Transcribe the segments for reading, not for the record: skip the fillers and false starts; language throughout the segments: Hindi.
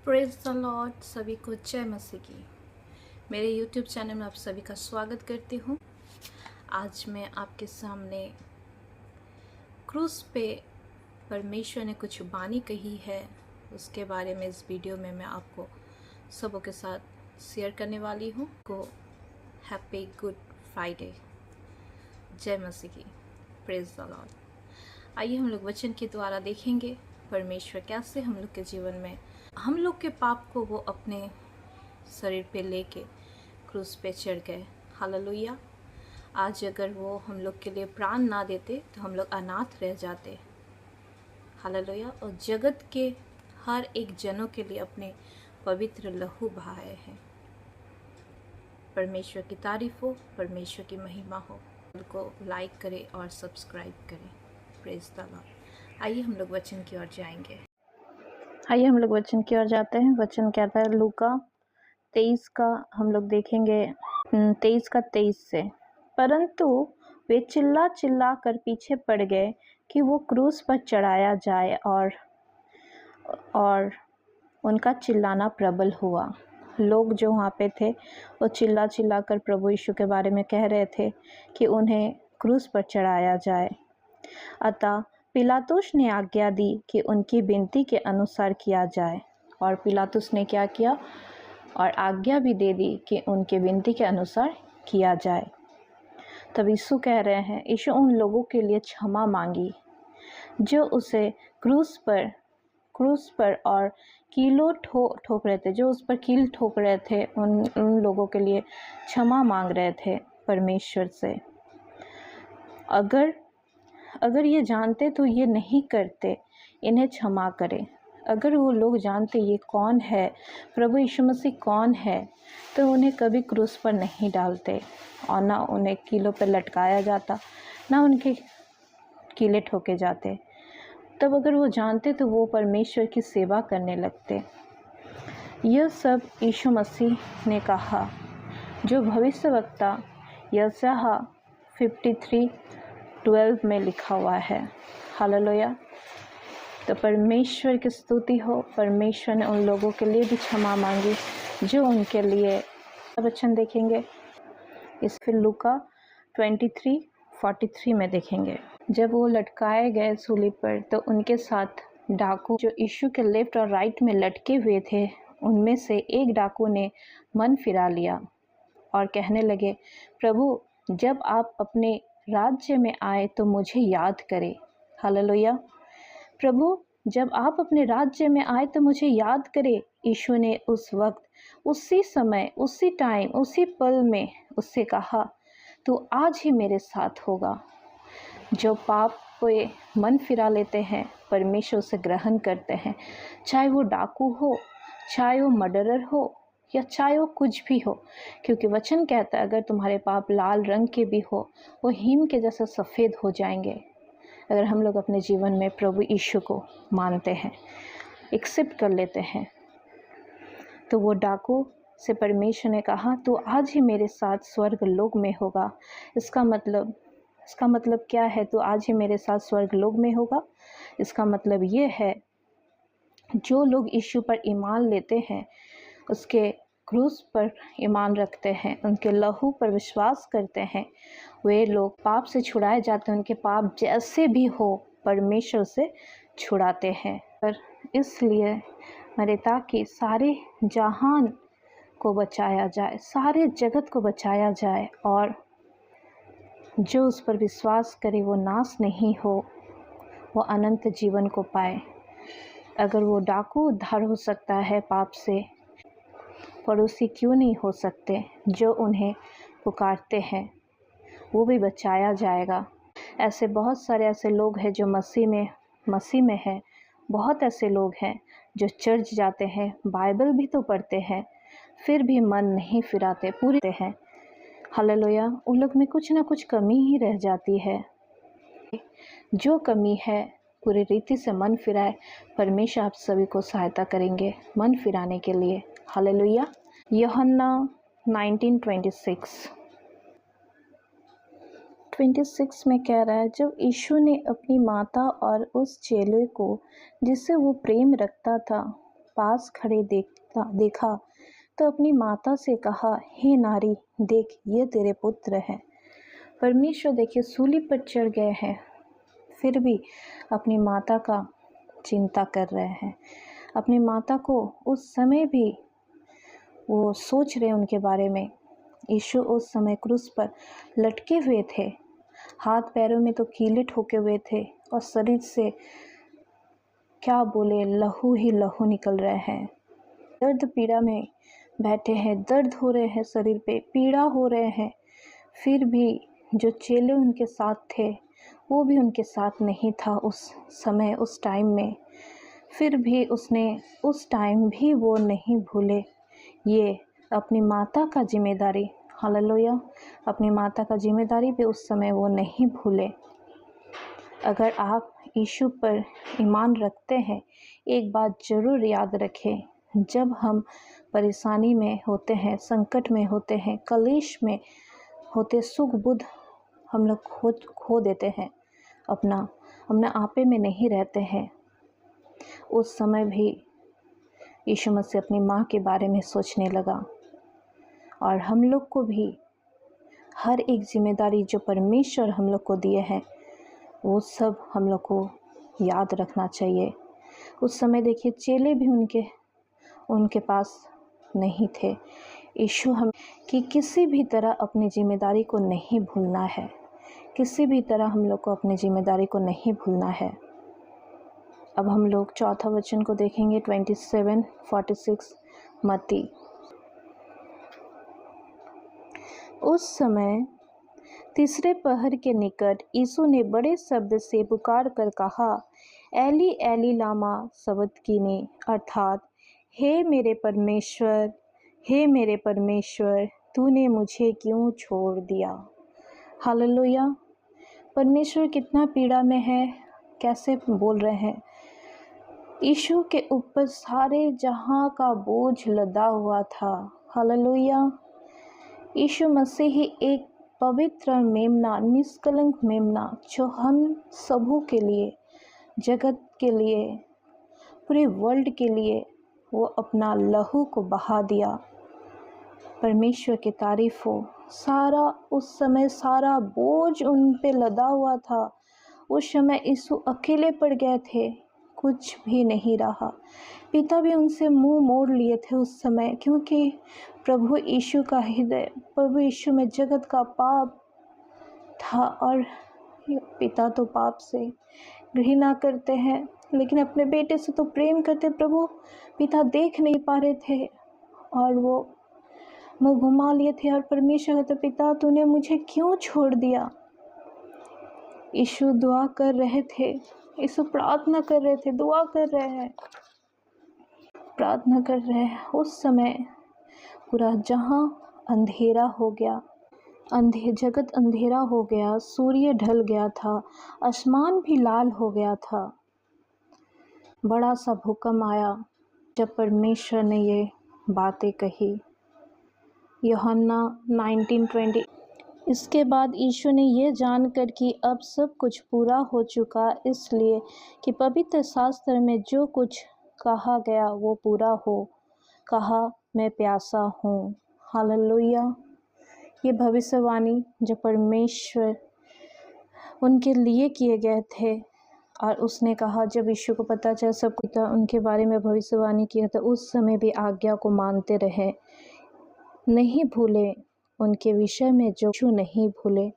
Praise the Lord. सभी को जय मसीह की। मेरे यूट्यूब चैनल में आप सभी का स्वागत करती हूँ। आज मैं आपके सामने क्रूस पे परमेश्वर ने कुछ बानी कही है, उसके बारे में इस वीडियो में मैं आपको सबों के साथ शेयर करने वाली हूँ। को हैप्पी गुड फ्राइडे। जय मसीह की। Praise the Lord. आइए हम लोग वचन के द्वारा देखेंगे परमेश्वर कैसे हम लोग के जीवन में हम लोग के पाप को वो अपने शरीर पे लेके क्रूस पे चढ़ गए। हालेलुया। आज अगर वो हम लोग के लिए प्राण ना देते तो हम लोग अनाथ रह जाते। हालेलुया। और जगत के हर एक जनों के लिए अपने पवित्र लहू बहाए हैं। परमेश्वर की तारीफ हो, परमेश्वर की महिमा हो। उनको लाइक करें और सब्सक्राइब करें। Praise the Lord. आइए हम लोग वचन की ओर जाएंगे। आइए हम लोग वचन की ओर जाते हैं। वचन कहता है लूका 23 का हम लोग देखेंगे 23 का 23 से। परंतु वे चिल्ला चिल्ला कर पीछे पड़ गए कि वो क्रूस पर चढ़ाया जाए और उनका चिल्लाना प्रबल हुआ। लोग जो वहाँ पे थे वो चिल्ला चिल्ला कर प्रभु यीशु के बारे में कह रहे थे कि उन्हें क्रूस पर चढ़ाया जाए। अतः पिलातुस ने आज्ञा दी कि उनकी विनती के अनुसार किया जाए, और पिलातुस ने क्या किया और आज्ञा भी दे दी कि उनके विनती के अनुसार किया जाए। तब यीशु कह रहे हैं, यीशु उन लोगों के लिए क्षमा मांगी जो उसे क्रूस पर और कीलों ठोक रहे थे, जो उस पर कील ठोक रहे थे। उन लोगों के लिए क्षमा मांग रहे थे परमेश्वर से। अगर ये जानते तो ये नहीं करते, इन्हें क्षमा करें। अगर वो लोग जानते ये कौन है, प्रभु यीशु मसीह कौन है, तो उन्हें कभी क्रूस पर नहीं डालते और ना उन्हें कीलों पर लटकाया जाता, ना उनके कीले ठोके जाते। तब अगर वो जानते तो वो परमेश्वर की सेवा करने लगते। यह सब यीशु मसीह ने कहा जो भविष्यवक्ता यशायाह 53:12 में लिखा हुआ है। हालेलुया। तो परमेश्वर की स्तुति हो। परमेश्वर ने उन लोगों के लिए भी क्षमा मांगी जो उनके लिए। वचन देखेंगे इस फिर लूका 23:43 में देखेंगे। जब वो लटकाए गए सूली पर तो उनके साथ डाकू जो यीशु के लेफ्ट और राइट में लटके हुए थे, उनमें से एक डाकू ने मन फिरा लिया और कहने लगे, प्रभु जब आप अपने राज्य में आए तो मुझे याद करें। हालेलुया। प्रभु जब आप अपने राज्य में आए तो मुझे याद करें। यीशु ने उस वक्त, उसी समय, उसी टाइम, उसी पल में उससे कहा, तू आज ही मेरे साथ होगा। जो पाप पे मन फिरा लेते हैं, परमेश्वर से ग्रहण करते हैं, चाहे वो डाकू हो, चाहे वो मर्डरर हो, या चाहे वो कुछ भी हो, क्योंकि वचन कहता है अगर तुम्हारे पाप लाल रंग के भी हो, वो हिम के जैसा सफ़ेद हो जाएंगे। अगर हम लोग अपने जीवन में प्रभु यीशु को मानते हैं, एक्सेप्ट कर लेते हैं, तो वो डाकू से परमेश्वर ने कहा तो आज ही मेरे साथ स्वर्ग लोक में होगा। इसका मतलब क्या है? तो आज ही मेरे साथ स्वर्ग लोक में होगा। इसका मतलब ये है, जो लोग यीशु पर ईमान लेते हैं, उसके क्रूस पर ईमान रखते हैं, उनके लहू पर विश्वास करते हैं, वे लोग पाप से छुड़ाए जाते हैं। उनके पाप जैसे भी हो परमेश्वर से छुड़ाते हैं। पर इसलिए मरे ताकि सारे जहान को बचाया जाए, सारे जगत को बचाया जाए, और जो उस पर विश्वास करे वो नाश नहीं हो, वो अनंत जीवन को पाए। अगर वो डाकू उद्धार हो सकता है पाप से, पड़ोसी क्यों नहीं हो सकते जो उन्हें पुकारते हैं, वो भी बचाया जाएगा। ऐसे बहुत सारे ऐसे लोग हैं जो मसीह में हैं। बहुत ऐसे लोग हैं जो चर्च जाते हैं, बाइबल भी तो पढ़ते हैं, फिर भी मन नहीं फिराते, पूरे हैं। हालेलुया। उन लोग में कुछ ना कुछ कमी ही रह जाती है। जो कमी है पूरी रीति से मन फिराए। परमेश्वर आप सभी को सहायता करेंगे मन फिराने के लिए। हालेलुया। यूहन्ना 19:26 में कह रहा है, जब यीशु ने अपनी माता और उस चेले को जिससे वो प्रेम रखता था पास खड़े देखा तो अपनी माता से कहा, हे नारी, देख ये तेरे पुत्र हैं। परमेश्वर देखिए सूली पर चढ़ गए हैं, फिर भी अपनी माता का चिंता कर रहे हैं। अपनी माता को उस समय भी वो सोच रहे उनके बारे में। यीशु उस समय क्रूस पर लटके हुए थे, हाथ पैरों में तो कीले ठोके हुए थे और शरीर से क्या बोले, लहू ही लहू निकल रहे हैं। दर्द पीड़ा में बैठे हैं, दर्द हो रहे हैं, शरीर पे पीड़ा हो रहे हैं। फिर भी जो चेले उनके साथ थे वो भी उनके साथ नहीं था उस समय, उस टाइम में। फिर भी उसने उस टाइम भी वो नहीं भूले ये अपनी माता का जिम्मेदारी, हालेलुया, अपनी माता का जिम्मेदारी भी उस समय वो नहीं भूले। अगर आप यीशु पर ईमान रखते हैं, एक बात ज़रूर याद रखें, जब हम परेशानी में होते हैं, संकट में होते हैं, कलेश में होते, सुख बुध हम लोग खो देते हैं, अपना आपे में नहीं रहते हैं। उस समय भी यीशु मसीह अपनी माँ के बारे में सोचने लगा। और हम लोग को भी हर एक जिम्मेदारी जो परमेश्वर हम लोग को दिए हैं वो सब हम लोग को याद रखना चाहिए। उस समय देखिए चेले भी उनके पास नहीं थे। यीशु हम कि किसी भी तरह अपनी जिम्मेदारी को नहीं भूलना है, किसी भी तरह हम लोग को अपनी जिम्मेदारी को नहीं भूलना है। अब हम लोग चौथा वचन को देखेंगे, 27:46 मत्ती। उस समय तीसरे पहर के निकट यीशु ने बड़े शब्द से पुकार कर कहा, एली एली लामा सबक्तनी, अर्थात हे मेरे परमेश्वर, तूने मुझे क्यों छोड़ दिया। हालेलुया। परमेश्वर कितना पीड़ा में है, कैसे बोल रहे हैं। यीशु के ऊपर सारे जहां का बोझ लदा हुआ था। हालेलुया। यीशु मसीह ही एक पवित्र मेमना, निष्कलंक मेमना, जो हम सबों के लिए, जगत के लिए, पूरे वर्ल्ड के लिए वो अपना लहू को बहा दिया। परमेश्वर की तारीफ हो। उस समय सारा बोझ उन पे लदा हुआ था। उस समय यीशु अकेले पड़ गए थे, कुछ भी नहीं रहा। पिता भी उनसे मुंह मोड़ लिए थे उस समय, क्योंकि प्रभु यीशु का हृदय, प्रभु यीशु में जगत का पाप था और पिता तो पाप से घृणा करते हैं, लेकिन अपने बेटे से तो प्रेम करते। प्रभु पिता देख नहीं पा रहे थे और वो मुंह घुमा लिए थे और परमेश्वर कहते, पिता तूने मुझे क्यों छोड़ दिया। यीशु दुआ कर रहे थे, यीशु प्रार्थना कर रहे थे, दुआ कर रहे हैं, प्रार्थना कर रहे हैं। उस समय पूरा जहां अंधेरा हो गया, जगत अंधेरा हो गया, सूर्य ढल गया था, आसमान भी लाल हो गया था। बड़ा सा भूकंप आया जब परमेश्वर ने ये बातें कही। यूहन्ना 19:20। इसके बाद यीशु ने यह जानकर कि अब सब कुछ पूरा हो चुका, इसलिए कि पवित्र शास्त्र में जो कुछ कहा गया वो पूरा हो, कहा, मैं प्यासा हूँ। हालेलुया। ये भविष्यवाणी जो परमेश्वर उनके लिए किए गए थे, और उसने कहा जब यीशु को पता चला सब कुछ उनके बारे में भविष्यवाणी किया था, उस समय भी आज्ञा को मानते रहे, नहीं भूले उनके विषय में जो यीशु नहीं भूले।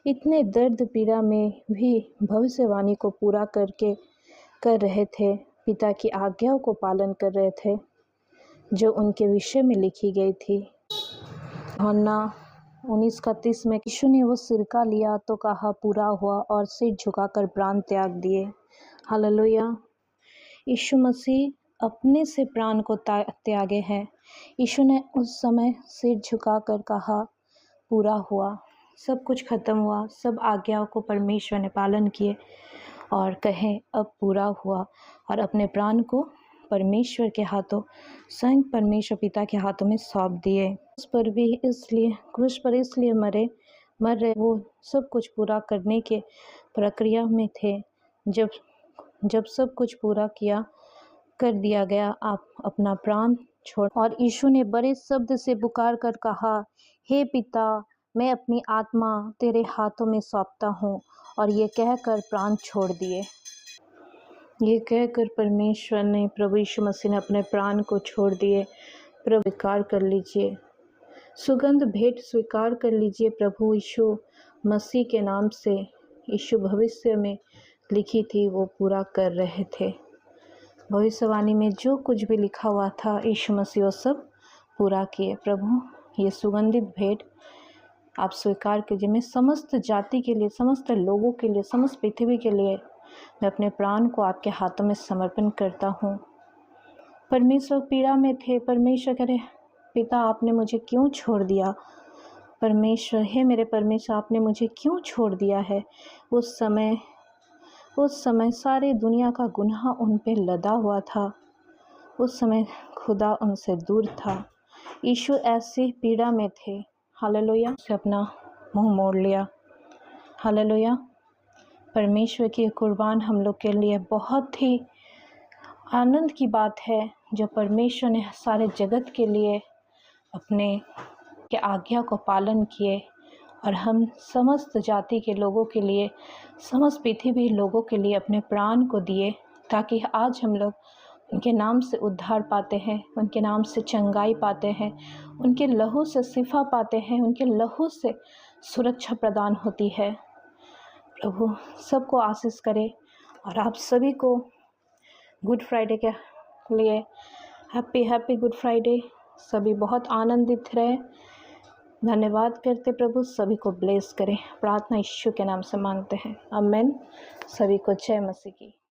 इतने दर्द पीड़ा में भी भविष्यवाणी को पूरा कर रहे थे, पिता की आज्ञाओं को पालन कर रहे थे जो उनके विषय में लिखी गई थी। यूहन्ना 19:31 में यीशु ने वो सिरका लिया तो कहा पूरा हुआ, और सिर झुकाकर प्राण त्याग दिए। हालेलुया। यीशु मसीह अपने से प्राण को त्यागे हैं। यीशु ने उस समय सिर झुकाकर कहा पूरा हुआ, सब कुछ खत्म हुआ, सब आज्ञाओं को परमेश्वर ने पालन किए और कहें अब पूरा हुआ, और अपने प्राण को परमेश्वर के हाथों, स्वयं परमेश्वर पिता के हाथों में सौंप दिए। क्रूस पर इसलिए मर रहे, वो सब कुछ पूरा करने के प्रक्रिया में थे। जब सब कुछ पूरा कर दिया गया, आप अपना प्राण छोड़। और यीशु ने बड़े शब्द से पुकार कर कहा, हे पिता, मैं अपनी आत्मा तेरे हाथों में सौंपता हूँ। और ये कहकर प्राण छोड़ दिए। ये कहकर परमेश्वर ने, प्रभु यीशु मसीह ने अपने प्राण को छोड़ दिए। प्रभु स्वीकार कर लीजिए, सुगंध भेंट स्वीकार कर लीजिए। प्रभु यीशु मसीह के नाम से यीशु भविष्य में लिखी थी वो पूरा कर रहे थे। भविष्यवाणी में जो कुछ भी लिखा हुआ था यीशु मसीह वो सब पूरा किए। प्रभु ये सुगंधित भेंट आप स्वीकार कीजिए। मैं समस्त जाति के लिए, समस्त लोगों के लिए, समस्त पृथ्वी के लिए मैं अपने प्राण को आपके हाथों में समर्पण करता हूँ। परमेश्वर पीड़ा में थे, परमेश्वर करे पिता आपने मुझे क्यों छोड़ दिया, परमेश्वर हे मेरे परमेश्वर आपने मुझे क्यों छोड़ दिया है। उस समय सारे दुनिया का गुनाह उन पे लदा हुआ था। उस समय खुदा उनसे दूर था। यीशु ऐसी पीड़ा में थे। हालेलुया। से अपना मुंह मोड़ लिया। हालेलुया। परमेश्वर की कुर्बान हम लोग के लिए बहुत ही आनंद की बात है, जो परमेश्वर ने सारे जगत के लिए अपने के आज्ञा को पालन किए और हम समस्त जाति के लोगों के लिए, समस्त पृथ्वी लोगों के लिए अपने प्राण को दिए, ताकि आज हम लोग उनके नाम से उद्धार पाते हैं, उनके नाम से चंगाई पाते हैं, उनके लहू से शिफा पाते हैं, उनके लहू से सुरक्षा प्रदान होती है। प्रभु सबको आशीष करे और आप सभी को गुड फ्राइडे के लिए हैप्पी गुड फ्राइडे। सभी बहुत आनंदित रहे। धन्यवाद करते प्रभु, सभी को ब्लेस करें। प्रार्थना यीशु के नाम से मांगते हैं, आमीन। सभी को जय मसीह की।